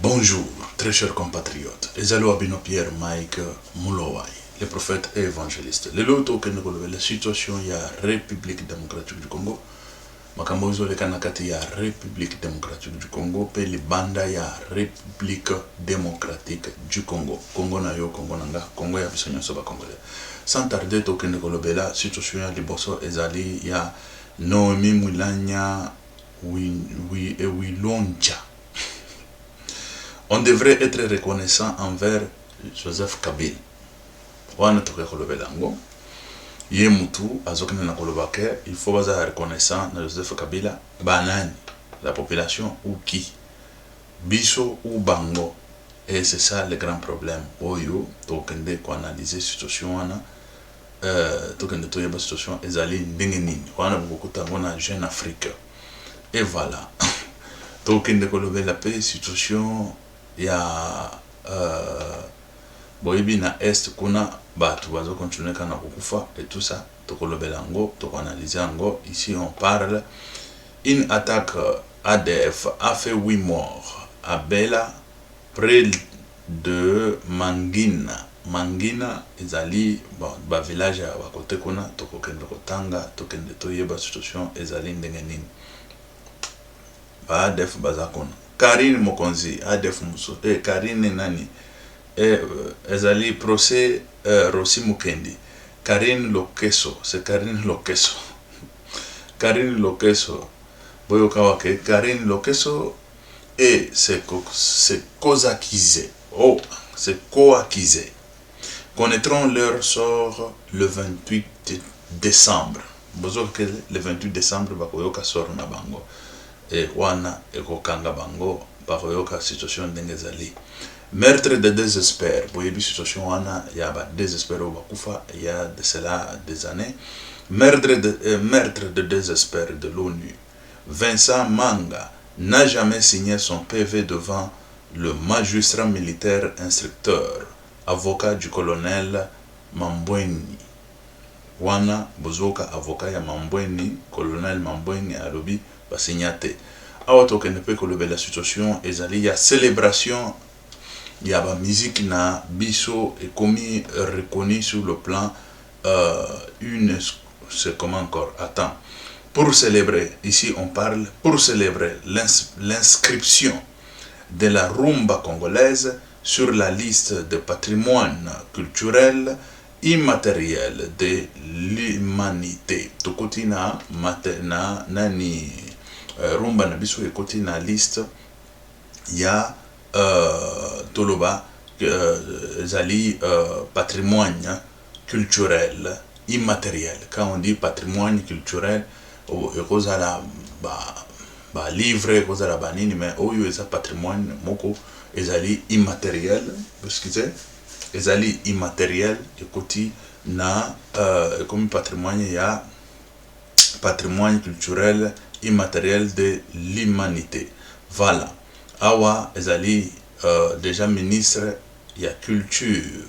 Bonjour, très chers compatriotes. Ezalo Abino Pierre Mike Moulowai, le prophète et évangéliste. Le loto que nous relevons la situation il y a République démocratique du Congo. Makambo izole kanakati ya République démocratique du Congo pe libanda ya République démocratique du Congo. Congo na yo, Congo nanga, Congo ya bisonyo soba congolais. Sans tarder tokende kolobela situation ya liboso ezali ya Noemi Mulanya Wilonja. On devrait être reconnaissant envers Joseph Kabila. Wana toke kolobela ngo. Ye mutu azokene na kolobake, il faut baza reconnaissant na Joseph Kabila banani, la population ou qui, biso ou bango. Et c'est ça le grand problème. Oyo tokende ko analyser situation wana, tokende to yeba situation ezali ndenge nini. Wana bukuta ngona Jeune Afrique. Et voilà. Tokende kolobela pe situation ya boyebi na est kuna batu bazo continuer kana kukufa et tout ça tokolobela ngo tokoanalyser ngo. Ici on parle une attaque ADF a fait 8 morts à Bela près de Mangina ezali ba village ya bakote kuna tokokende kotanga tokende toyeba situation ezali ndenge nini ba ADF bazakona Karine Mokonzi ADF muso Karine nani ezali procès Rossi Mukendi. Karine Lokeso, c'est Karine Lokeso. Karine Lokeso, Boyokawake, Karine Lokeso, et c'est co-accusé. Oh, c'est co-accusé. Connaîtront leur sort le 28 décembre. Bozoke le 28 décembre, Bakoyoka sort na bango. Et wana ekokanga bango, Bakoyoka situation d'engezali. Meurtre de désespoir. Vous voyez, situation wana, il y a désespoir au Bakoufa, il y a de cela des années. Meurtre de désespoir de l'ONU. Vincent Manga n'a jamais signé son PV devant le magistrat militaire instructeur, avocat du colonel Mambweni. Wana Bozoka, avocat ya Mambweni, colonel Mambweni Alobi, va signater. Awato que ne peut que la situation, il y a célébration. Il y a la musique na biso et commis reconnu sur le plan c'est comment encore attends pour célébrer ici on parle pour célébrer l'inscription de la rumba congolaise sur la liste de patrimoine culturel immatériel de l'humanité tokoti na nani rumba na biso ekoti na liste ya Toloba zali patrimoine culturel immatériel. Quand on dit patrimoine culturel, kozala ba livre, kozala banini, mais oyo eza patrimoine moko ezali immatériel, excusez, ezali immatériel ekoti na comme patrimoine ya patrimoine culturel immatériel de l'humanité. Voilà. Awa ezali déjà ministre ya culture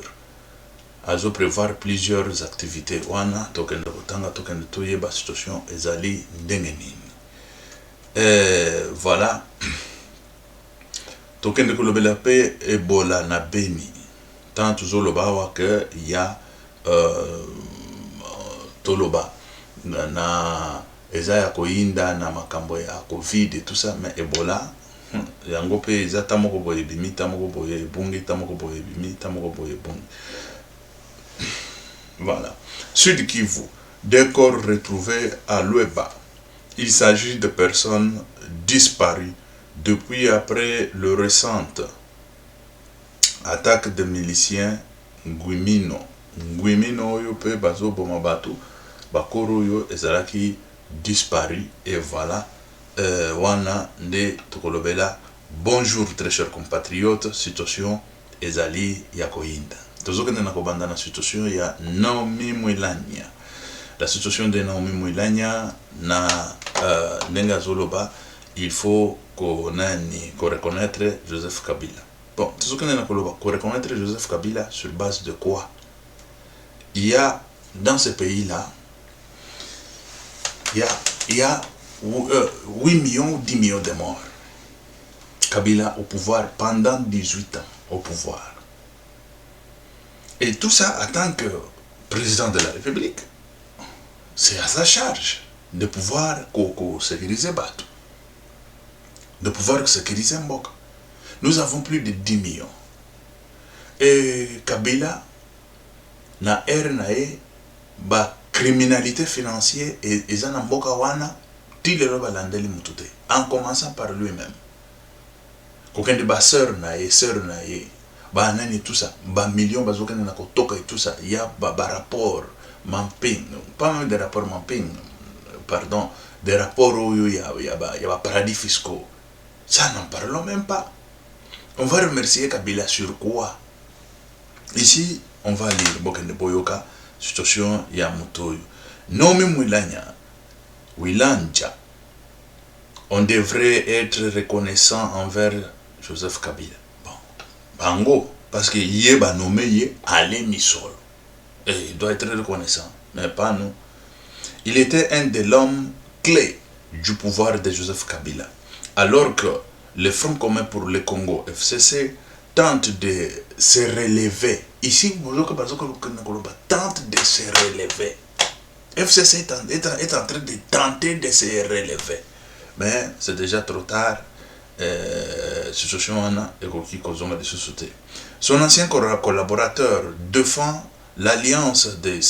azo prévoir plusieurs activités wana tokende kotanga tokende toyeba situation ezali ndenge nini voilà tokende kolobela pe Ebola na Beni tant tozoloba awa que ya toloba na eza ya koinda na makambo ya Covid et tout ça mais Ebola yango pe eza tamoko boye bimi tamoko boye bungi tamoko boye bimi tamoko boye bungi. Voilà. Sud Kivu, des corps retrouvés à Lueba. Il s'agit de personnes disparues depuis après le récente attaque de miliciens Nguimino oyo pe bazo bomabatu bakoro yo ezalaki disparu et voilà. Wana nde tokolobela. Bonjour très chers compatriotes, situation ezali ya koinda. Tozokende na kobanda na situation ya Naomi Mulanya. La situation de Naomi Mulanya na nenga zoloba, il faut ko reconnaître Joseph Kabila. Bon, tozokende na koloba ko reconnaître Joseph Kabila sur base de quoi? Il y a dans ce pays-là, il y a 8 millions ou 10 millions de morts. Kabila au pouvoir pendant 18 ans au pouvoir. Et tout ça en tant que président de la République, c'est à sa charge de pouvoir sécuriser Batou, de pouvoir sécuriser Mboka. Nous avons plus de 10 millions. Et Kabila na RNAE, ba criminalité financière et ils en Mboka wana, tilero balandeli mutute, en commençant par lui-même. Aucun de ba sœur nae, ba nani tout ça, ba millions bazoka na kotoka et tout ça, il y a ba rapport mapping, pas même des rapports mapping, pardon, des rapports où il y a paradis fiscaux. Ça n'en parlons même pas. On va remercier Kabila sur quoi? Ici, on va lire Bokende Boyoka, situation Yamutoyo. Nomi Wilanja. On devrait être reconnaissant envers Joseph Kabila. Bon. Bango, parce que Yeba nommé Alain Misol. Et il doit être reconnaissant, mais pas nous. Il était un de l'homme clé du pouvoir de Joseph Kabila. Alors que le Front commun pour le Congo, FCC, tente de se relever. Ici, tente de se relever. FCC est en train de tenter de se relever. Mais c'est déjà trop tard. Son ancien collaborateur défend l'alliance des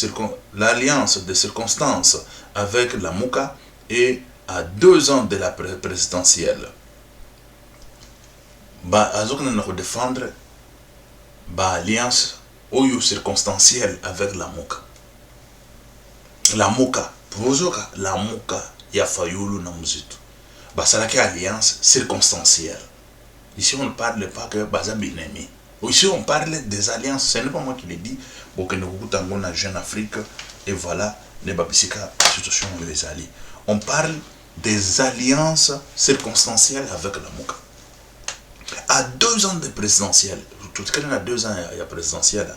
circonstances avec la Mouka et à 2 ans de la présidentielle. Défendre l'alliance circonstancielle avec la Mouka. La Mouka, la Mouka, ya Fayulu na Muzitu. C'est une alliance circonstancielle. Ici, on ne parle pas que Baza Binemi. Ici, on parle des alliances. Ce n'est pas moi qui le dis. Bokene Jeune Afrique. Et voilà, les Babisika, situation les alliés. On parle des alliances circonstancielles avec la Mouka. À 2 ans de présidentielle, tout ce qu'il y a 2 ans, il y a présidentielle.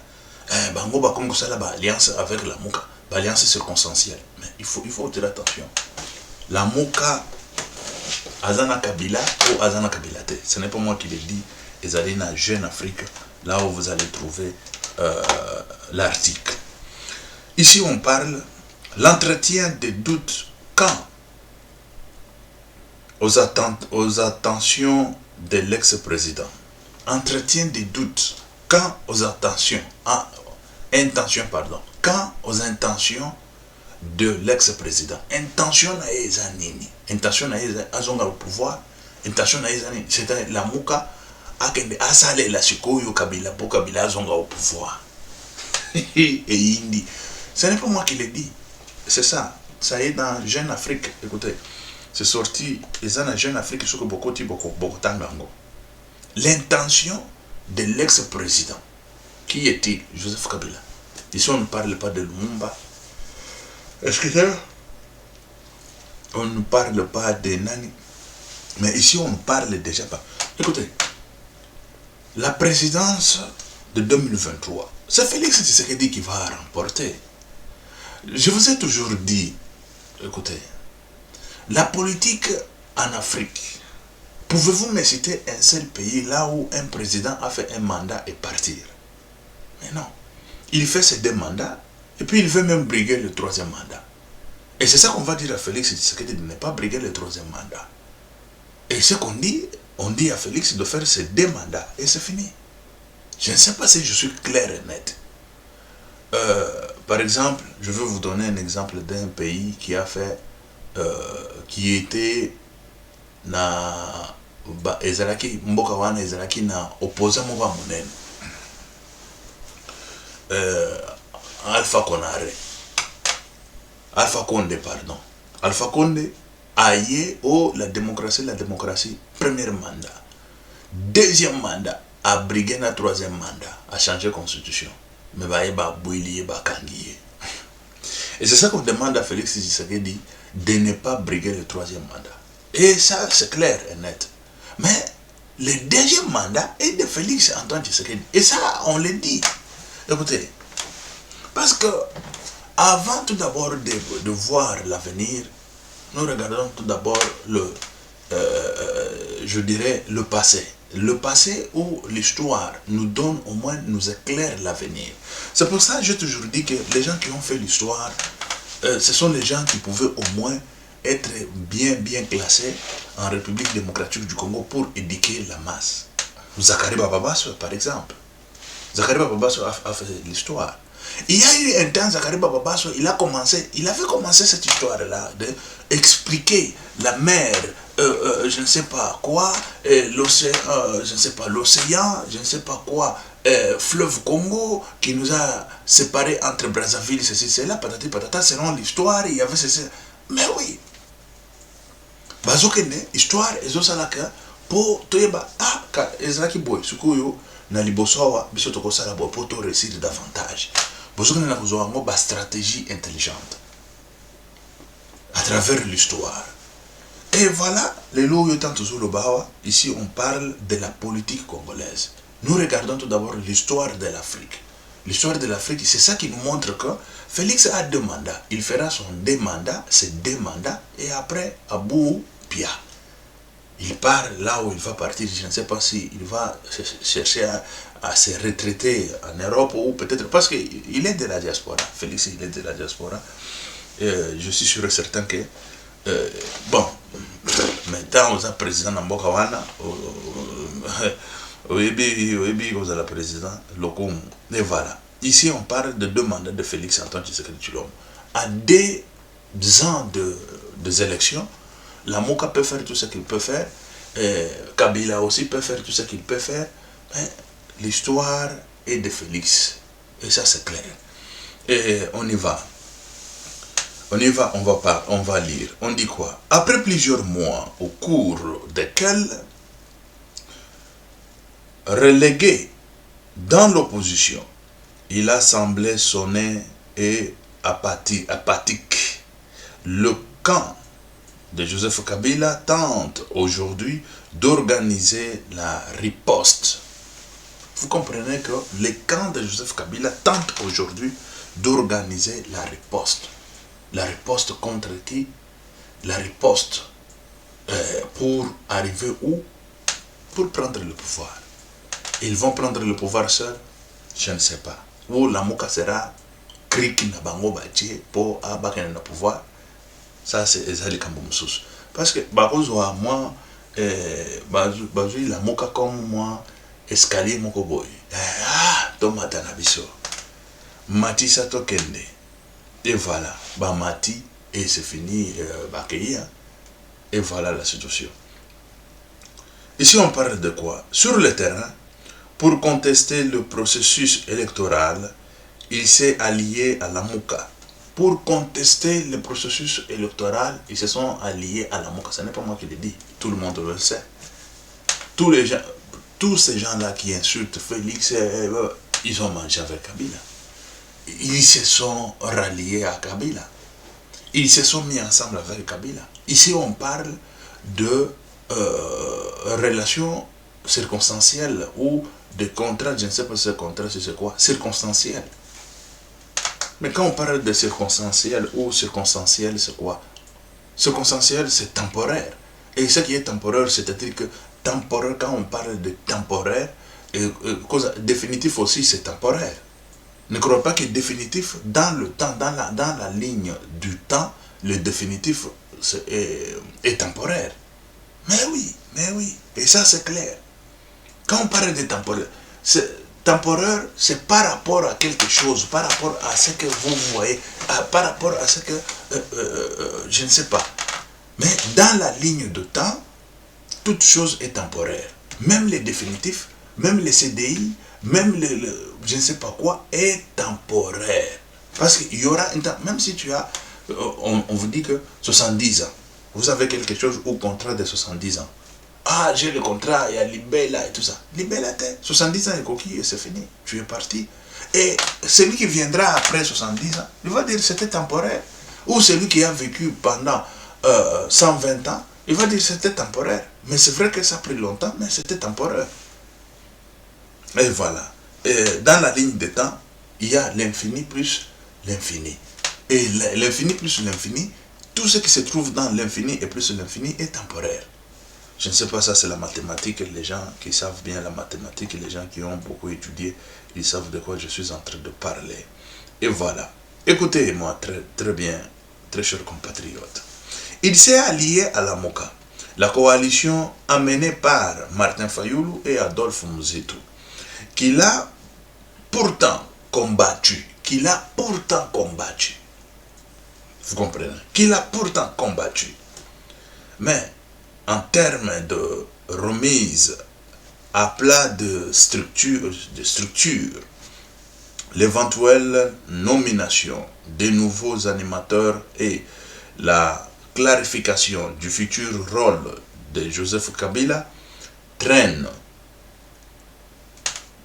Bango Bakongo Sala, alliance avec la Mouka. Alliance circonstancielle. Mais il faut tirer attention. La Mouka, Azana Kabila ou Azana Kabilate. Ce n'est pas moi qui le dis. Les alliés na Jeune Afrique, là où vous allez trouver l'article. Ici, on parle l'entretien des doutes quand aux attentions de l'ex-président. Entretien des doutes quand aux intentions, aux intentions de l'ex-président. Intention à Ezanini. Intention à Ezanini au pouvoir. Intention à Ezanini. C'est la Mouka a salé la Sikoyo Kabila pour Kabila Azonga au pouvoir. Et Indi. Ce n'est pas moi qui le dis. C'est ça. Ça est dans Jeune Afrique. Écoutez, c'est sorti. Les ans Jeune Afrique sont beaucoup tangango. L'intention de l'ex-président. Qui était Joseph Kabila. Ici, on ne parle pas de Lumumba. Est-ce que on ne parle pas de Nani? Mais ici, on ne parle déjà pas. Écoutez, la présidence de 2023, c'est Félix Tshisekedi qui va remporter. Je vous ai toujours dit, écoutez, la politique en Afrique, pouvez-vous me citer un seul pays là où un président a fait un mandat et partir? Mais non. Il fait ses 2 mandats et puis il veut même briguer le 3e mandat. Et c'est ça qu'on va dire à Félix Tshisekedi de ne pas briguer le 3e mandat. Et ce qu'on dit, on dit à Félix de faire ses 2 mandats et c'est fini. Je ne sais pas si je suis clair et net. Par exemple, je vais vous donner un exemple d'un pays qui a fait, qui était na ezalaki mboka wana ezalaki na opposant moko monene. Alpha Condé, pardon. Alpha Condé a la démocratie, premier mandat. 2e mandat, a brigué na 3e mandat, a changé constitution. Mais et c'est ça qu'on demande à Félix Tshisekedi de ne pas briguer le 3e mandat. Et ça, c'est clair et net. Mais le 2e mandat est de Félix Antoine Tshisekedi. Et ça, on le dit. Écoutez, parce que avant tout d'abord de voir l'avenir, nous regardons tout d'abord je dirais, le passé. Le passé ou l'histoire nous donne au moins, nous éclaire l'avenir. C'est pour ça que j'ai toujours dit que les gens qui ont fait l'histoire, ce sont les gens qui pouvaient au moins être bien classés en République démocratique du Congo pour éduquer la masse. Zakari Bababasso, par exemple. Zakari Bababasso a fait l'histoire. Il y a eu un temps, Zakari Bababasso, il avait commencé cette histoire-là, d'expliquer la mer, je ne sais pas quoi, l'océan, je ne sais pas, l'océan, je ne sais pas quoi, fleuve Congo, qui nous a séparés entre Brazzaville, ceci, cela, patati patata, selon l'histoire, il y avait ceci. Mais oui, bazokende, histoire, ezosalaka, pour toyeba, ah, ka ezalaki boy, sukuyo, na liboso awa, biso tokosala boy, pour to réussir davantage. Bazokende na kozwa ngo ba stratégie intelligente à travers l'histoire. Et voilà, les lots étant toujours le Bawa, ici on parle de la politique congolaise. Nous regardons tout d'abord l'histoire de l'Afrique. L'histoire de l'Afrique, c'est ça qui nous montre que Félix a 2 mandats. Il fera son 2 mandats, ses 2 mandats, et après, Abou Pia. Il part là où il va partir. Je ne sais pas s'il va chercher à se retraiter en Europe ou peut-être parce qu'il est de la diaspora. Félix, il est de la diaspora. Je suis sûr et certain que bon, maintenant on a président Namboka Wana, oui, vous avez le président Lokoum. Et voilà. Ici on parle de 2 mandats de Félix Antoine Tshisekedi Tshilombo. À 2 ans des élections, la Moka peut faire tout ce qu'il peut faire, Kabila aussi peut faire tout ce qu'il peut faire. L'histoire est de Félix. Et ça c'est clair. Et on y va. On va lire. On dit quoi? Après plusieurs mois au cours desquels, relégué dans l'opposition, il a semblé sonner et apathique. Le camp de Joseph Kabila tente aujourd'hui d'organiser la riposte. Vous comprenez que le camp de Joseph Kabila tente aujourd'hui d'organiser la riposte. La riposte contre qui? La riposte pour arriver où? Pour prendre le pouvoir. Ils vont prendre le pouvoir seuls? Je ne sais pas. Ou la Mouka sera kriki na bango batie pour abakene na pouvoir? Ça c'est ezali kambo mususu. Parce que bakozwa moi bazui la Mouka comme moi escalier moko boy. Tomata na biso. Matisa tokende. Et voilà, Bamati, et c'est fini, Bakéia. Et voilà la situation. Ici, on parle de quoi? Sur le terrain, pour contester le processus électoral, il s'est allié à la Mouka. Pour contester le processus électoral, ils se sont alliés à la Mouka. Ce n'est pas moi qui le dis, tout le monde le sait. Tous ces gens-là qui insultent Félix, ils ont mangé avec Kabila. Ils se sont ralliés à Kabila. Ils se sont mis ensemble avec Kabila. Ici, on parle de relations circonstancielles ou de contrats, je ne sais pas si c'est contrat, c'est quoi, circonstanciel. Mais quand on parle de circonstanciel ou circonstanciel, c'est quoi? Circonstanciel, c'est temporaire. Et ce qui est temporaire, c'est-à-dire que temporaire, quand on parle de temporaire, définitif aussi, c'est temporaire. Ne crois pas que définitif, dans le temps, dans la ligne du temps, le définitif est temporaire. Mais oui. Et ça, c'est clair. Quand on parle de temporaire, c'est par rapport à quelque chose, par rapport à ce que vous voyez, par rapport à ce que, je ne sais pas. Mais dans la ligne de temps, toute chose est temporaire. Même les définitifs, même les CDI, même je ne sais pas quoi, est temporaire. Parce qu'il y aura un temps, même si tu as, on vous dit que 70 ans, vous avez quelque chose au contrat de 70 ans. Ah, j'ai le contrat, il y a Libella et tout ça. Libella, 70 ans et coquille, c'est fini, tu es parti. Et celui qui viendra après 70 ans, il va dire que c'était temporaire. Ou celui qui a vécu pendant 120 ans, il va dire que c'était temporaire. Mais c'est vrai que ça a pris longtemps, mais c'était temporaire. Et voilà. Et dans la ligne de temps, il y a l'infini plus l'infini. Et l'infini plus l'infini, tout ce qui se trouve dans l'infini et plus l'infini est temporaire. Je ne sais pas, ça c'est la mathématique. Les gens qui savent bien la mathématique, les gens qui ont beaucoup étudié, ils savent de quoi je suis en train de parler. Et voilà. Écoutez-moi très, très bien, très chers compatriotes. Il s'est allié à la MOCA, la coalition amenée par Martin Fayoulou et Adolphe Mouzetou, qu'il a pourtant combattu. Vous comprenez? Qu'il a pourtant combattu. Mais en termes de remise à plat de structure, l'éventuelle nomination des nouveaux animateurs et la clarification du futur rôle de Joseph Kabila traîne.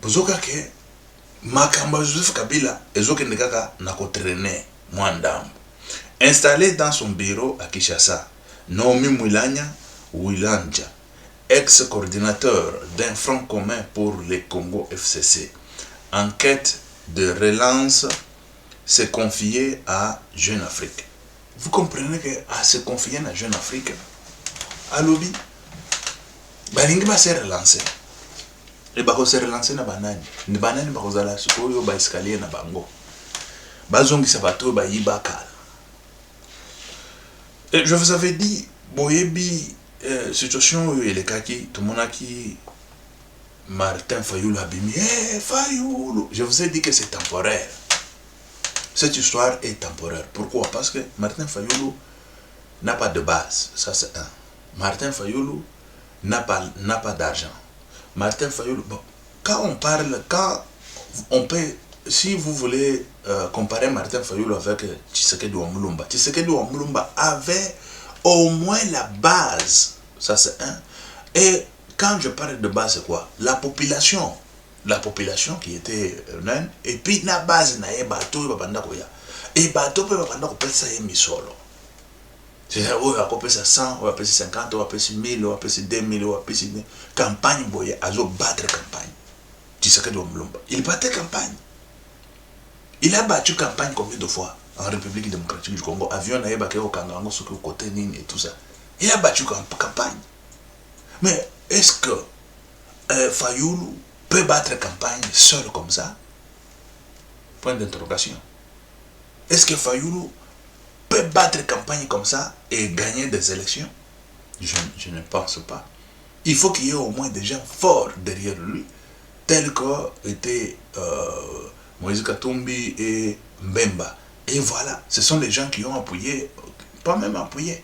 Bozoka ke makamba Joseph Kabila ezokende kaka nako traîner mwandam. Installé dans son bureau à Kinshasa, Naomi Mwilanya Wilanja, ex-coordinateur d'un front commun pour les Congo FCC, en quête de relance, s'est confié à Jeune Afrique. Vous comprenez que à se confier à Jeune Afrique, à lobby, balingi va se relancer. Et bako se relancer na banani. Ni banani bako zala sikoyo ba escalier na bango. Bazongi sabato ba yibaka. Et je vous avais dit, boyebi situation où il est kaki, tout le monde a qui Martin Fayoulou a bimi. Fayoulou, je vous ai dit que c'est temporaire. Cette histoire est temporaire. Pourquoi? Parce que Martin Fayoulou n'a pas de base. Ça c'est un. Martin Fayoulou n'a pas d'argent. Martin Fayoulou, bon, quand on peut, si vous voulez comparer Martin Fayoulou avec Tshisekedi Wamulumba, Tshisekedi Wamulumba avait au moins la base. Ça c'est un. Et quand je parle de base, c'est quoi? La population qui était naine, et puis la base na ye bateau babanda koya. Et bateau peut babanda ko pesa ye misolo. C'est-à-dire, on va payer 100, on va payer 50, on va payer 1000, on va payer 2000, on va payer 1000. Campagne, boye, azo battre campagne. Tshisekedi Wamulumba. Il battait campagne. Il a battu campagne combien de fois en République démocratique du Congo? Avion na ye baké au Kangango, sur le côté Nini et tout ça. Il a battu campagne. Mais est-ce que Fayoulou peut battre campagne seul comme ça? Point d'interrogation. Est-ce que Fayoulou peut battre campagne comme ça et gagner des élections? Je ne pense pas. Il faut qu'il y ait au moins des gens forts derrière lui, tels qu'étaient Moïse Katumbi et Mbemba. Et voilà, ce sont les gens qui ont appuyé, pas même appuyé,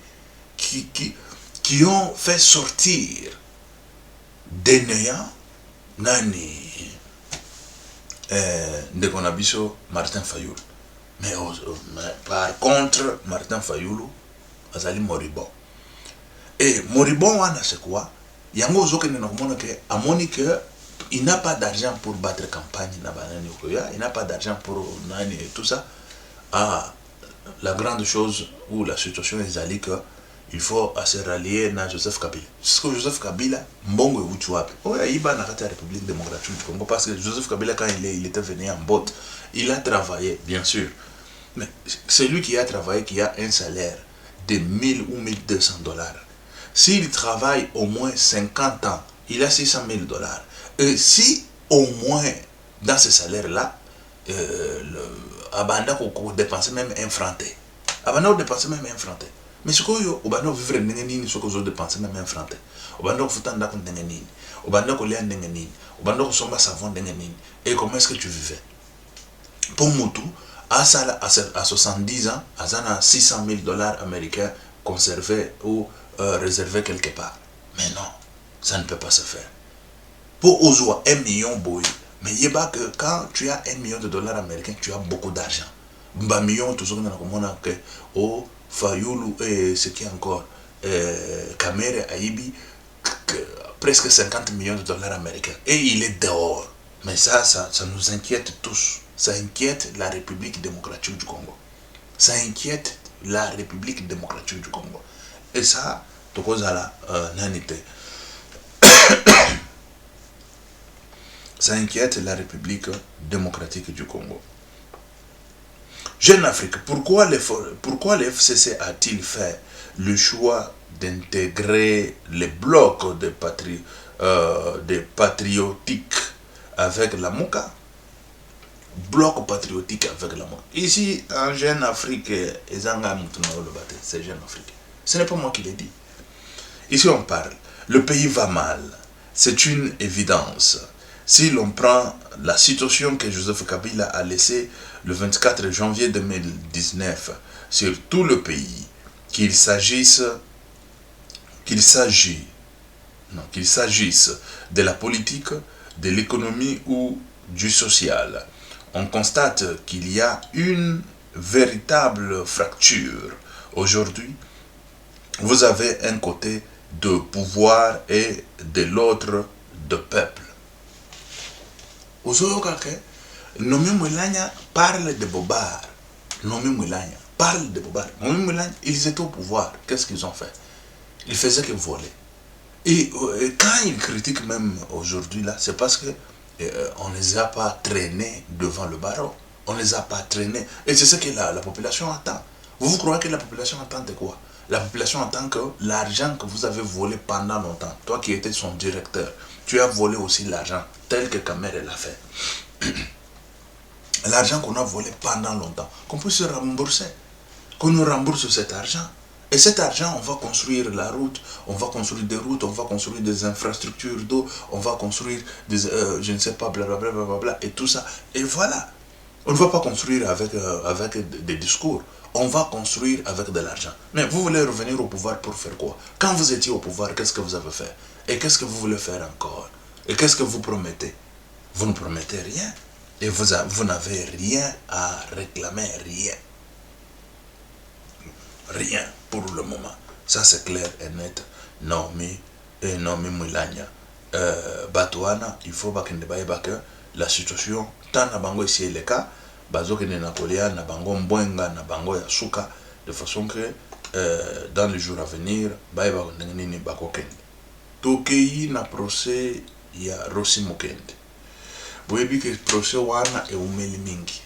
qui ont fait sortir des néants Nani Ndekonabiso Martin Fayoulou. Mais par contre, Martin Fayoulou azali moribond. Et moribond wana c'est quoi? Yango zoke ne nakomona ke amoni que il n'a pas d'argent pour battre campagne na banani okoya, il n'a pas d'argent pour nani et tout ça. Ah, la grande chose ou la situation est allée que il faut se rallier à Joseph Kabila. Parce que Joseph Kabila, mbongo est où wapi? Oh, il va dans la République démocratique du Congo parce que Joseph Kabila, quand il était venu en botte, il a travaillé, bien sûr. Mais c'est lui qui a travaillé, qui a un salaire de 1000 ou 1200 dollars. S'il travaille au moins 50 ans, il a 600 000 dollars. Et si au moins dans ce salaire-là, Abanda ko dépenser même un franc. Abanda ko dépenser même un franc. Mais ce que vous avez vivre nini ce que vous dépensez même un franc. Vous avez fait un d'accord nini. Vous avez collé nini. Vous avez somba savon nini. Et comment est-ce que tu vivais? Pour Moutou, à 70 ans, à 600 000 dollars américains conservés ou réservés quelque part. Mais non, ça ne peut pas se faire. Pour Ozoa, 1 million boy. Mais il y a que quand tu as 1 million de dollars américains, tu as beaucoup d'argent. Mba million, tout ce qu'on a que oh, Fayoulou et ce qui est encore Kamere Aïbi, presque 50 millions de dollars américains. Et il est dehors. Mais ça nous inquiète tous. Ça inquiète la République démocratique du Congo. Ça inquiète la République démocratique du Congo. Et ça, tout cause à la nanité. Ça inquiète la République démocratique du Congo. Jeune Afrique, pourquoi le FCC a-t-il fait le choix d'intégrer les blocs des patriotiques avec la MOCA? Bloc patriotique avec la MOCA. Ici, en Jeune Afrique, c'est Jeune Afrique. Ce n'est pas moi qui l'ai dit. Ici, on parle. Le pays va mal. C'est une évidence. Si l'on prend la situation que Joseph Kabila a laissée le 24 janvier 2019 sur tout le pays, qu'il s'agisse de la politique, de l'économie ou du social, on constate qu'il y a une véritable fracture. Aujourd'hui, vous avez un côté de pouvoir et de l'autre de peuple. Nomi Moulania parle de Bobar. Nomi Moulania parle de Bobar. Nomi Moulania, ils étaient au pouvoir. Qu'est-ce qu'ils ont fait? Ils faisaient que voler. Et quand ils critiquent même aujourd'hui, là, c'est parce que on ne les a pas traînés devant le barreau. On ne les a pas traînés. Et c'est ce que la population attend. Vous croyez que la population attend de quoi? La population attend que l'argent que vous avez volé pendant longtemps, toi qui étais son directeur, tu as volé aussi l'argent, tel que Kamer l'a fait. L'argent qu'on a volé pendant longtemps, qu'on puisse se rembourser, qu'on nous rembourse cet argent. Et cet argent, on va construire la route, on va construire des routes, on va construire des infrastructures d'eau, on va construire des, je ne sais pas, blablabla, blablabla, et tout ça. Et voilà. On ne va pas construire avec des discours. On va construire avec de l'argent. Mais vous voulez revenir au pouvoir pour faire quoi? Quand vous étiez au pouvoir, qu'est-ce que vous avez fait? Et qu'est-ce que vous voulez faire encore? Et qu'est-ce que vous promettez? Vous ne promettez rien. Et vous n'avez rien à réclamer, rien. Rien pour le moment. Ça c'est clair et net. Nomi Moulania. Batouana, il faut que la situation, tant na bango ici est le cas, bazoke ne Napoléon, na bango mbwenga, na bango ya suka, de façon que dans les jours à venir, baïba nini bako kende. Tokei na procès ya Rossi Mukende. Boyebi que procès wana e umeli mingi.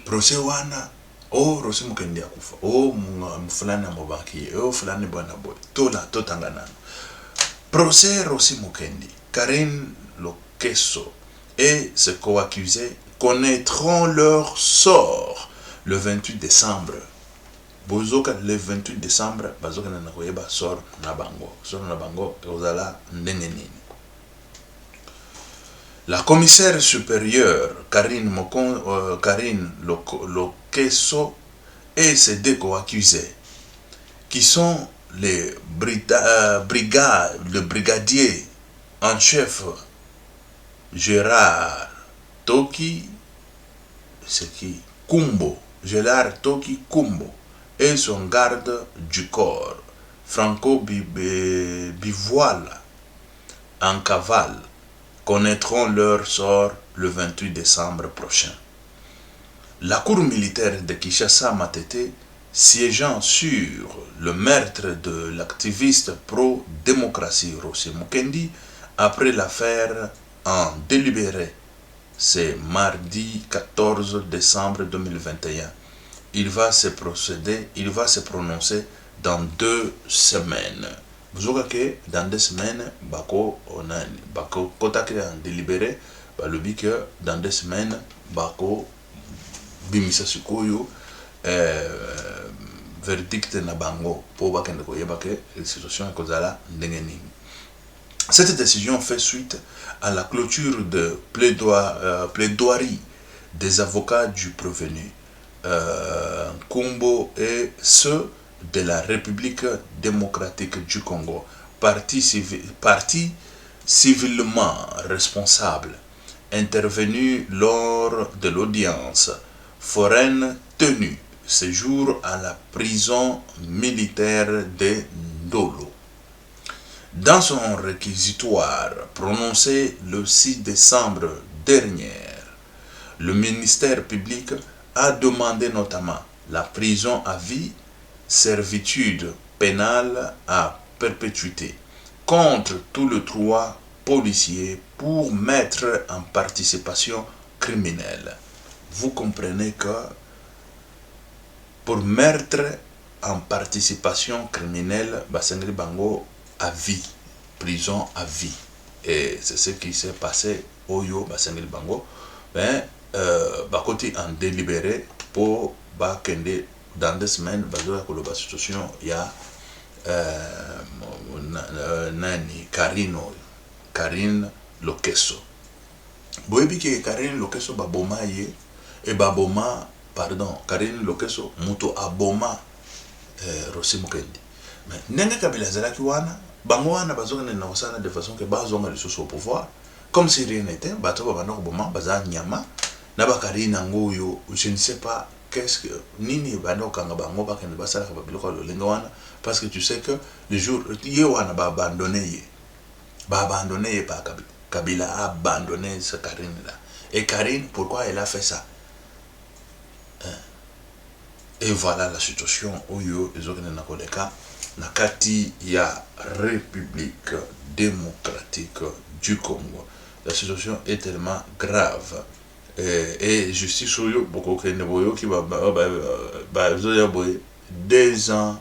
Procès wana o Rossi Mukende akufa, o mfulani mobaki, o fulani bwana boy. Tola totanganana. Procès Rossi Mukende, Karine Lokesso et ses co-accusés connaîtront leur sort le 28 décembre. Bozoka le 28 décembre, bazoka na koyeba sort na bango. Sort na bango ozala ndengenini. La commissaire supérieure Karine Lokesso et ses deux co-accusés qui sont le brigadier en chef Gérard Toki, c'est qui? Kumbo, Gérard Toki Kumbo, et son garde du corps, Franco Bivoila, en cavale, connaîtront leur sort le 28 décembre prochain. La cour militaire de Kinshasa Matete, siégeant sur le meurtre de l'activiste pro-démocratie Rossi Mukendi, après l'affaire en délibéré, c'est mardi 14 décembre 2021. Il va se prononcer dans 2 semaines. Vous voyez que dans 2 semaines, bako kotake en délibéré, le but que dans 2 semaines, bako bimisa sikoyo verdict na bango pour bakende koyeba que la situation ekozala ndenge nini. Cette décision fait suite à la clôture de plaidoirie des avocats du prévenu Kumbo et ceux de la République démocratique du Congo, partie civilement responsable, intervenu lors de l'audience foraine tenue ce jour à la prison militaire de Ndolo. Dans son réquisitoire prononcé le 6 décembre dernier, le ministère public a demandé notamment la prison à vie, servitude pénale à perpétuité contre tous les 3 policiers pour mettre en participation criminelle. vous comprenez que pour meurtre en participation criminelle, Basengri Bango à vie, prison à vie. Et c'est ce qui s'est passé au Yo Basengri Bango. Mais, Bakoti en délibéré pour Bakende dans 2 semaines, Bazo la situation, il y a Nani, Karine Lokeso. Boyebi ke Karine Lokeso baboma ye, et baboma, pardon, Karine Lokeso, muto aboma Rossi Mukendi. Mais nenge kabila zalaki wana, bango wana bazonga na osana de façon que bazonga les sous au pouvoir, comme si rien n'était, bato babana boma baza nyama, na bakari nango yo, je ne sais pas qu'est-ce que nini bano kanga bango bakende basala ka biloko lolenga wana, parce que tu sais que le jour ye wana ba abandonné ye par Kabila a abandonné ce Karine là. Et Karine, pourquoi elle a fait ça? Et voilà la situation où ils ont des cas. Nakati ya République démocratique du Congo. La situation est tellement grave. Et justice où beaucoup de gens qui va 2 ans.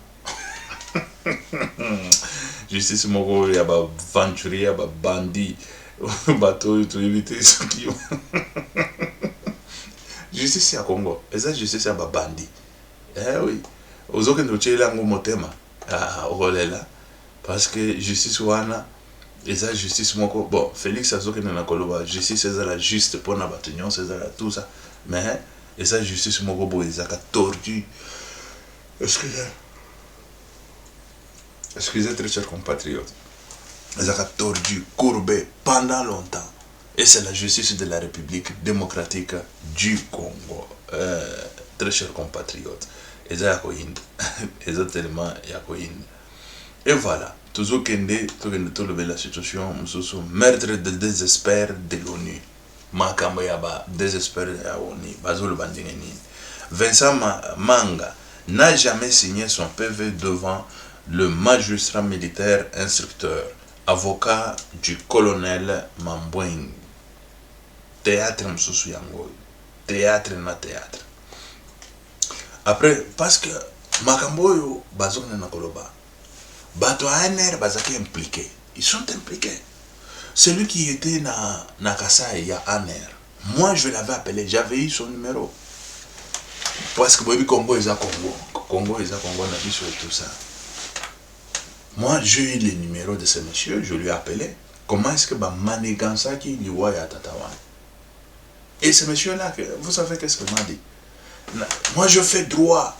Justice moko ya ba venturier ba bandit bateau to éviter ce qui justice ya Congo eza justice ya ba bandit oui ozoke ndochela ngo motema okolela parce que justice wana eza justice moko bon Félix azoke na koloba justice eza la juste pour na bato nyonso eza la tout ça mais eza justice moko bo eza ka tordu. Excusez très chers compatriotes. Ils ont tordu, courbé pendant longtemps. Et c'est la justice de la République démocratique du Congo. Très chers compatriotes. Ils ont tellement yakoïn. Et voilà. Toujours kende, tout lever la situation, meurtre de désespoir de l'ONU. Makambo yaba, désespoir de l'ONU. Bazou bandingeni. Vincent Manga n'a jamais signé son PV devant le magistrat militaire instructeur, avocat du colonel Mambouing. Théâtre Msusu Yango. Théâtre na théâtre. Après, parce que Makamboyo, Bazok na Koloba, Bato ANR, Bazaki impliqué. Ils sont impliqués. Celui qui était na Kasai, il y a ANR. Moi, je l'avais appelé, j'avais eu son numéro. Parce que Congo, ils ont Congo. Congo, ils ont Congo, on a vu sur tout ça. Moi, j'ai eu les numéros de ce monsieur, je lui ai appelé. Comment est-ce que Manigansa qui lui voit à Tatawan? Et ce monsieur-là, vous savez qu'est-ce qu'il m'a dit? Moi, je fais droit.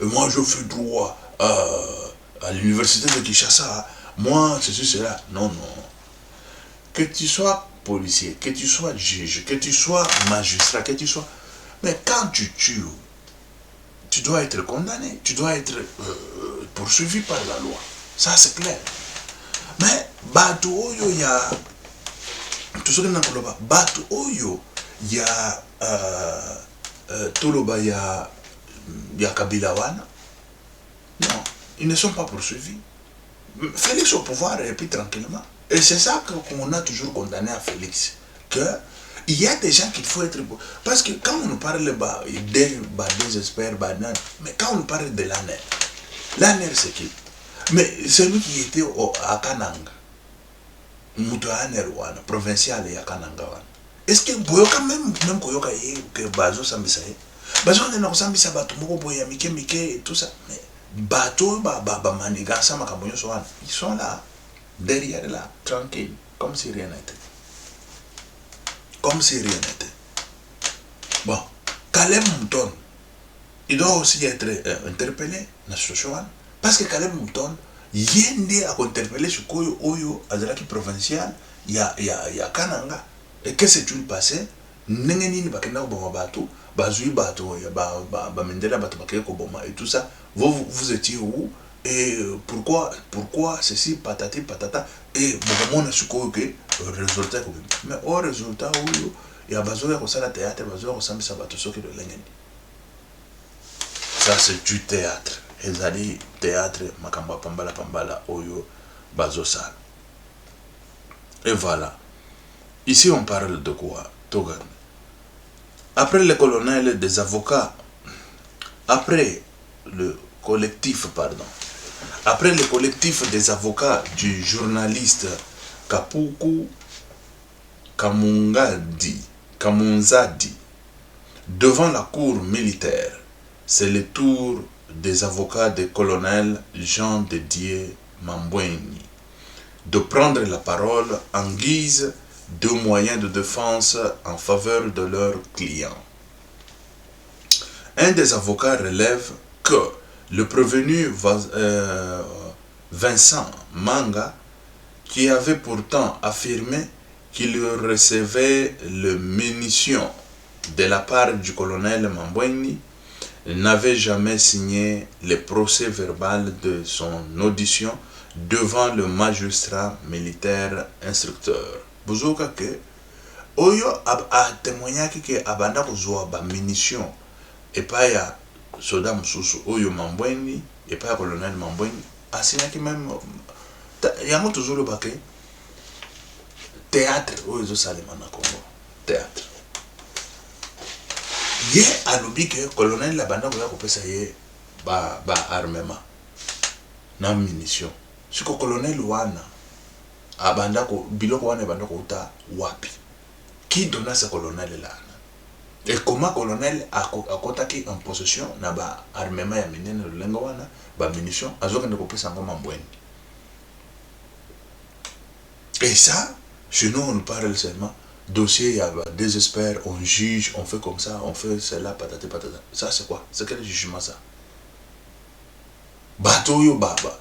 Moi, je fais droit à l'université de Kinshasa. Moi, ceci, cela. Non, non. Que tu sois policier, que tu sois juge, que tu sois magistrat, que tu sois... Mais quand tu tues, tu dois être condamné, tu dois être poursuivi par la loi. Ça, c'est clair. Mais, Bato Oyo, il y a... Tout ce que nous avons dit, Bato Oyo, il y a... Toloba, il y a Kabila Wana. Non, ils ne sont pas poursuivis. Félix au pouvoir et puis tranquillement. Et c'est ça qu'on a toujours condamné à Félix. Il y a des gens qu'il faut être... Parce que quand on nous parle des experts, mais quand on nous parle de l'ANER, l'ANER c'est qui? Mais celui qui était à Kananga, Mouto ANER, provincial et à Kananga, est-ce que Boyoka même Koyoka que Bazo Sambisaye? Bazo n'a Sambisa Bato Moko Boya Mike et tout ça. Mais Bato, Manigasa, Makaboyo, ils sont là, derrière là, tranquille, comme si rien n'était. Comme si rien n'était. Bon, Caleb Mouton, il doit aussi être interpellé dans la situation. Parce que Caleb Mouton, il y a interpellé sur Koyo Oyo, à la provinciale, il y a Kananga. Et qu'est-ce qui s'est passé? Nengenini bakenda ko bato, bazui bato, ba mendela bato bakenda ko boma et tout ça. Vous étiez où? Et pourquoi ceci patati patata et bon sur quoi que résultat ko. Mais au résultat où il y a besoin de ça la théâtre, besoin de ça bato soki de lengeni. Ça c'est du théâtre. Ezali théâtre makamba pambala oyo bazosa. Et voilà. Ici, on parle de quoi? Togan. Après le colonel des avocats, après le collectif, pardon, après le collectif des avocats du journaliste Kapuku Kamunzadi, devant la cour militaire, c'est le tour des avocats du colonel Jean Didier Mambweni de prendre la parole en guise de moyens de défense en faveur de leurs clients. Un des avocats relève que le prévenu Vincent Manga, qui avait pourtant affirmé qu'il recevait les munitions de la part du colonel Mambweni, n'avait jamais signé le procès verbal de son audition devant le magistrat militaire instructeur. Bozoka ke oyo a témoigné que abanda kozwa ba munition et pas ya soda mususu oyo Mambweni et pas colonel Mambweni asinyaki même yango toujours ba ke théâtre oyo zo salema na Congo théâtre ye alobi ke colonel la banda koya kopesa ye ba armement na munition siko colonel wana abanda ko biloko wana banda ko uta wapi qui donna ce colonel là et comment colonel akotaki en possession na ba armement ya minene lengo wana ba munition azokende kopesa ngo Mambweni. Et ça chez nous on parle seulement dossier, il y a des experts, on juge, on fait comme ça, on fait cela, patata, patata. Ça, c'est quoi? C'est quel jugement ça? Bateau yo baba.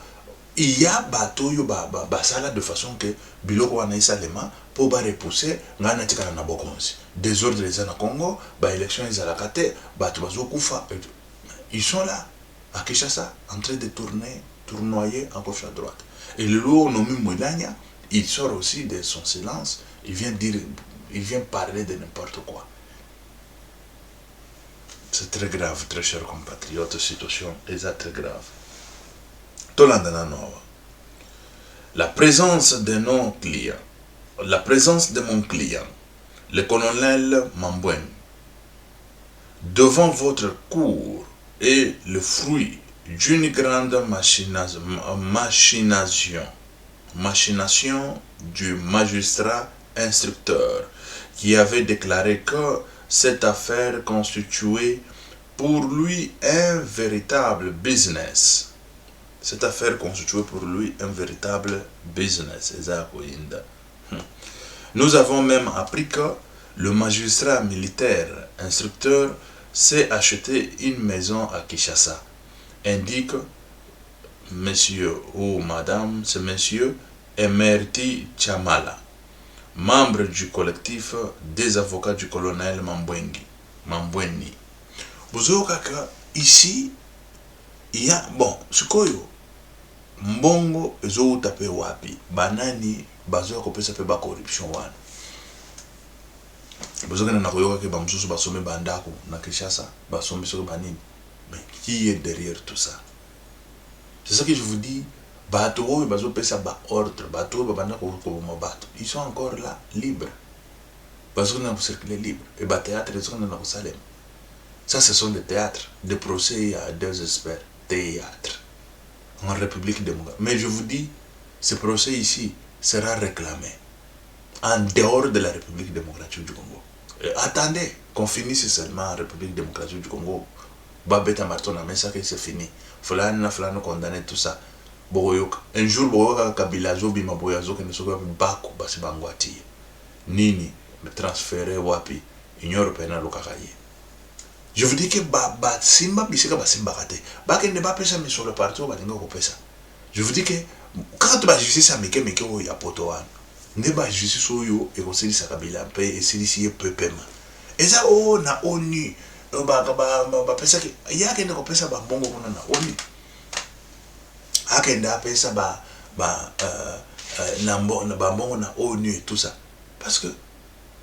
Il y a bateau yo baba. Ça là de façon que biloko wana isalema pour ba repousser ngana tikana na bokonzi. Désordre les na Congo, ba élection ils ala kate, bato bazo kufa. Ils sont là à Kinshasa en train de tournoyer en gauche à droite. Et le loup nommé Moulania, il sort aussi de son silence, il vient parler de n'importe quoi. C'est très grave, très chers compatriotes, situation est très grave. La présence de nos clients, la présence de mon client, le colonel Mambweni, devant votre cour est le fruit d'une grande machination du magistrat instructeur qui avait déclaré que cette affaire constituait pour lui un véritable business. Cette affaire constituait pour lui un véritable business. Nous avons même appris que le magistrat militaire instructeur s'est acheté une maison à Kinshasa. Indique monsieur ou madame, c'est monsieur Emerti Chamala, membre du collectif des avocats du colonel Mambweni. Vous savez ici, il y a, bon, ce koyo, mbongo ezo tape wapi, banani, bazo kopesa pe ba corruption wana. Vous savez, na koyoka ke bamsusu basome bandako na Kinshasa, basome sur banini. Mais qui est derrière tout ça? C'est ça que je vous dis. Bateau, ordre, bateau, ils sont encore là, libres. Parce qu'on a circulé libre. Et le théâtre, ils sont dans le Salem. Ça, ce sont des théâtres. Des procès à deux experts. Théâtre. En République démocratique. Mais je vous dis, ce procès ici sera réclamé en dehors de la République démocratique du Congo. Et attendez qu'on finisse seulement en République démocratique du Congo. Babeta Marton a mis ça que c'est fini. Fulani condamné tout ça. Un jour, Boyoka Kabila Zobima Boyazo qui ne soit pas Bako Basibangwati. Nini me transférer wapi Union européenne à l'Okakaye. Je vous dis que Simba Bisika Basimba Kate. Bak ne pas pesa mais sur le parti Balingo Kopesa. Je vous dis que quand tu vas justice à Mike Mike ya Potoan, ne pas justice Oyo et aussi sa Kabila paye et si pepema. Et ça na ONU. Pesa que il y a qui ne Kopesa Bongo na ONU. Akenda pesa nambongo na ONU et tout ça. Parce que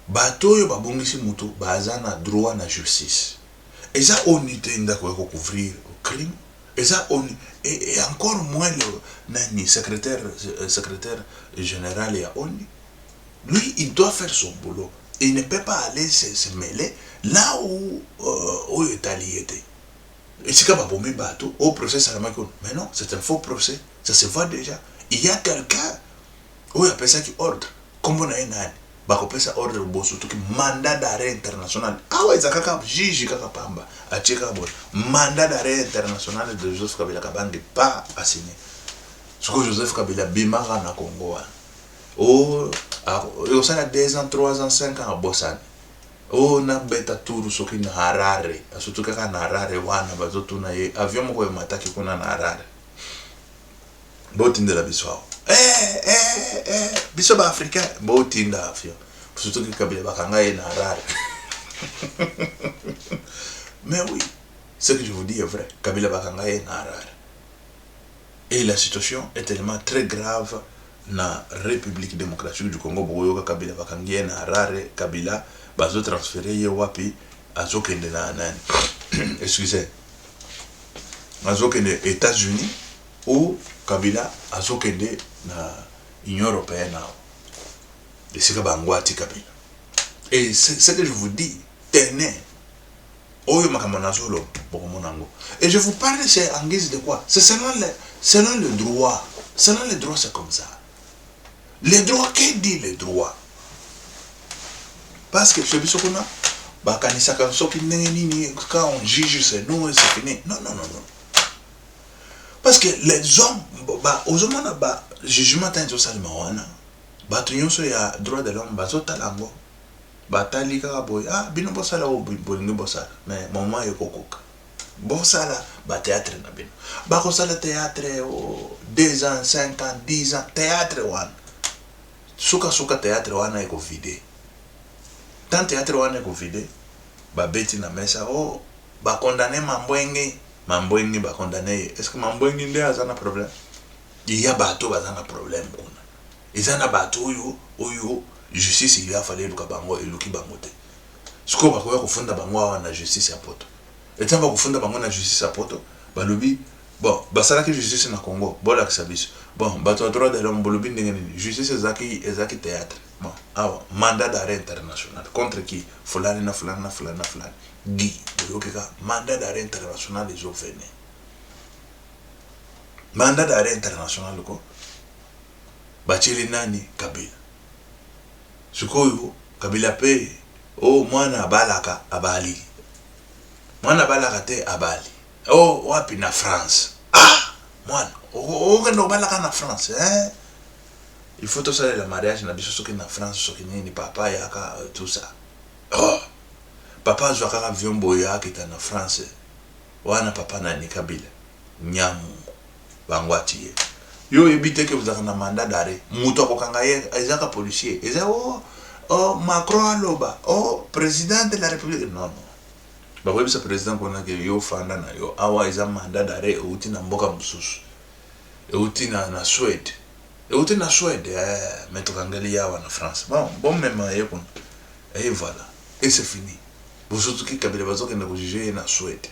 bato yo babongisi mutu baza na droit na justice. Et ça ONU tenda ko couvrir le crime. Et ça ONU et encore moins le secrétaire général à ONU. Lui il doit faire son boulot. Il ne peut pas aller se mêler là où Italie était. Et c'est comme un bateau, au procès, ça mais non, c'est un faux procès. Ça se voit déjà. Il y a quelqu'un où il appelle ça qui ordre. Comme on a un an, il appelle ça ordre, surtout mandat d'arrêt international. Ah ouais, ça kaka juge kaka pamba. A tcheka bon. Mandat d'arrêt international de Joseph Kabila Kabange pas assigné. Ce que Joseph Kabila bimara na Congo. Oh, il y a 2 ans, 3 ans, 5 ans à Bossan. Oh, na beta tour soki na Harare. Surtout kaka na Harare wana bazotu na ye avion moko ya mataki kuna na Harare. Botinde la biswa. Biso ba africain botinda avion. Surtout que Kabila bakanga ye na Harare. Mais oui, ce que je vous dis est vrai. Kabila bakanga ye na Harare. Et la situation est tellement très grave na République démocratique du Congo. Boyoka Kabila bakanga ye na Harare. Kabila bazo transféré ye wapi azo kende na nani excusez azo kende États-Unis ou Kabila azo kende na Union européenne et c'est que bangwati Kabila et c'est ce que je vous dis tenez oyo makamana solo bokomonango et je vous parle c'est en guise de quoi c'est selon le droit c'est comme ça les droits qu'est dit les droits. Parce que chez Bissokuna, quand on juge, c'est non, c'est fini. Non. Parce que les hommes, aux hommes, jugement est au salmawana. Il y a droit de l'homme, talango. Batali karaboy. Ah, bino bossala ou bolingo bossala. Mais maman est cococa. Bossala, théâtre na bino. Bakosala théâtre 2 ans, 5 ans, 10 ans, théâtre wan. Suka théâtre wana est vidé. Tant théâtre wana convidé beti na mesa condamné mambwengi condamné est-ce que mambwengi nde azana problème il y a bateau bazana problème kuna izana bateau oyo justice il a fallu que bango eluki bangote siko bakoya kufunda bango na justice ya poto etamba kufunda bango na justice ya poto balobi bon basala ki justice na Congo bola kisabiso bon bato droit de l'homme bolobi ndenge justice ezaki théâtre. Bon, alors, mandat d'arrêt international. Contre qui? Fulani. Guy, mandat d'arrêt international, ils ont venu. Mandat d'arrêt international, quoi? Bachili nani? Kabila. Sukoyo, Kabila paye. Oh, mwana balaka, abali. Mwana balaka te, abali. Oh, wapi na France. Ah! Mwana. Oh, no balaka na France, hein? Il faut tout ça le mariage na biso soki na France soki ni papa yaka tout ça. Oh. Papa zwaka avion boya kita na France. Wana papa na ni Kabila. Nyamu bangwati. Yo ebite ke vous avez un mandat d'arrêt. Muto ko kanga ye ezaka policier. Eza Macron aloba. Président de la République. Non. Ba ko bisa président kona ke yo fanda na yo awa eza mandat d'arrêt outi na mboka mususu. Outi na Suède. Et où tu as Suède, mais tu as en France. Bon, même, et voilà. Et c'est fini. Vous autres qui avez besoin de juger en Suède.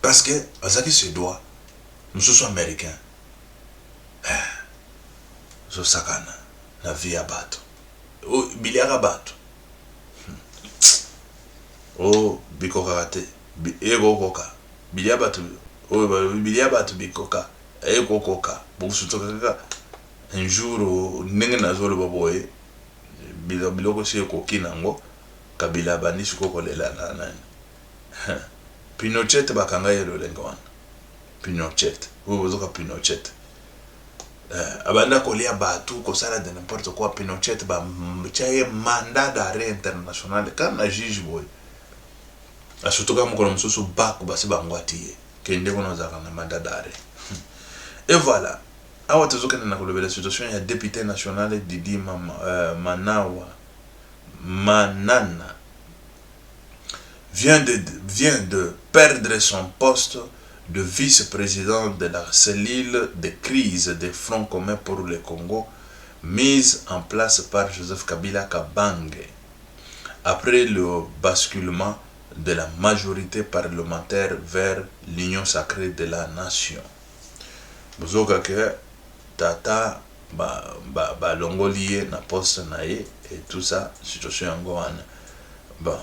Parce que, à ce qui se doit, nous sommes américains. Nous sommes sakana. La vie à battre. Oh, biliard à battre. Oh, bikokarate. Ego koka. Biliard battre. Oh, biliard battre bikoka. Ego koka. Bon, surtout un jour, ndenge nazolo baboye biloko si ekoki nango Kabila bandi siko kolela na nani Pinochet bakanga ye lolenge wana Pinochet ozoka Pinochet abanda kolia batu kosala de n'importe quoi Pinochet ba chaye mandat d'arrêt international comme na juge boy surtout comme kono mususu baku basi bangwati kende kono zaka na mandat d'arrêt. Et voilà. Alors, la situation, il y a député national Didi Manana vient de perdre son poste de vice-président de la cellule de crise des Fronts communs pour le Congo, mise en place par Joseph Kabila Kabange, après le basculement de la majorité parlementaire vers l'Union sacrée de la nation. Bozoka que Tata balongoli ye na poste na ye et tout ça situation yango wana. Bon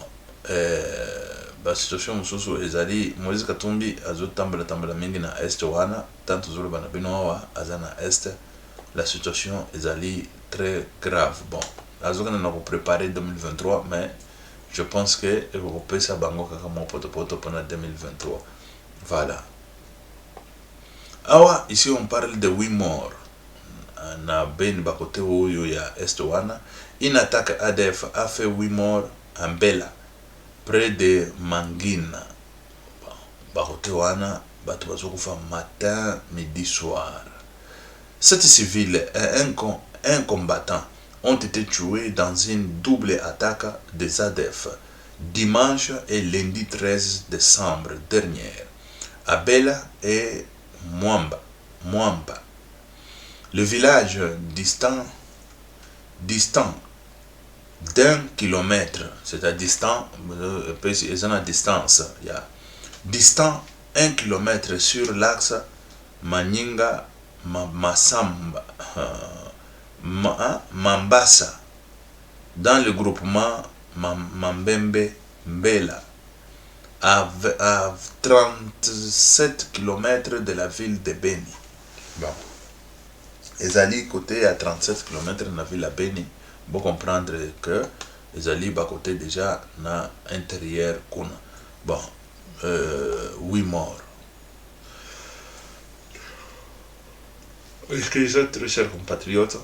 situation mosusu ezali Moïse Katumbi azotambola mingi na est wana, tant tozoloba na bino awa aza na est, la situation ezali très grave. Bon azokana na préparer 2023, mais je pense que ekopesa bango kaka mo potopoto pendant 2023. Voilà. Awa ici on parle de 8 morts na beni bakote oyo ya est wana. Une attaque ADF a fait 8 morts en Bela, près de Mangina. Bakote wana bato bazokufa matin, midi, soir. 7 civils et un combattant ont été tués dans une double attaque des ADF dimanche et lundi 13 décembre dernier à Bela et Mwamba. Le village distant d'1 kilomètre, c'est-à-dire distant 1 kilomètre sur l'axe Maninga Masamba Mambasa, dans le groupement Mambembe Mbela, à 37 km de la ville de Beni. Bon. Ezali côté à 37 km de la ville de Beni. Vous comprendre que Ezali bas côté déjà na intérieur kuna. Bon, 8 morts. Excusez très chers compatriotes.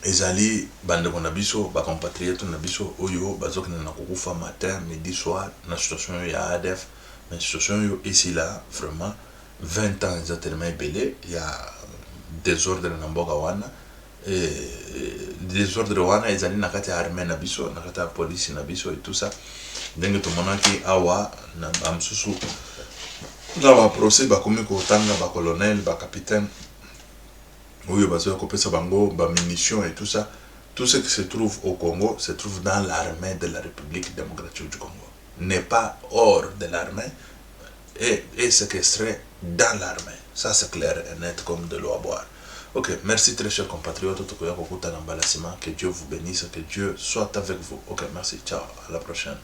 Ezali bandeko na biso ba compatriotes na biso oyo bazokina na kokufa matin, midi, soir na situation ya ADF. Mais situation yo ici là vraiment 20 ans exactement belé, il y a désordre na mboka wana. Désordre wana ezali na kati ya armée na biso, na kati ya police na biso et tout ça. Ndenge tomonaki awa na bamsusu na ba procès ba komi ko tanga ba colonel, ba capitaine. Oui, parce que bango, ba munitions et tout ça, tout ce qui se trouve au Congo se trouve dans l'armée de la République démocratique du Congo. N'est pas hors de l'armée et séquestré dans l'armée. Ça c'est clair et net comme de l'eau à boire. Ok, merci très chers compatriotes. Que Dieu vous bénisse, que Dieu soit avec vous. Ok, merci, ciao, à la prochaine.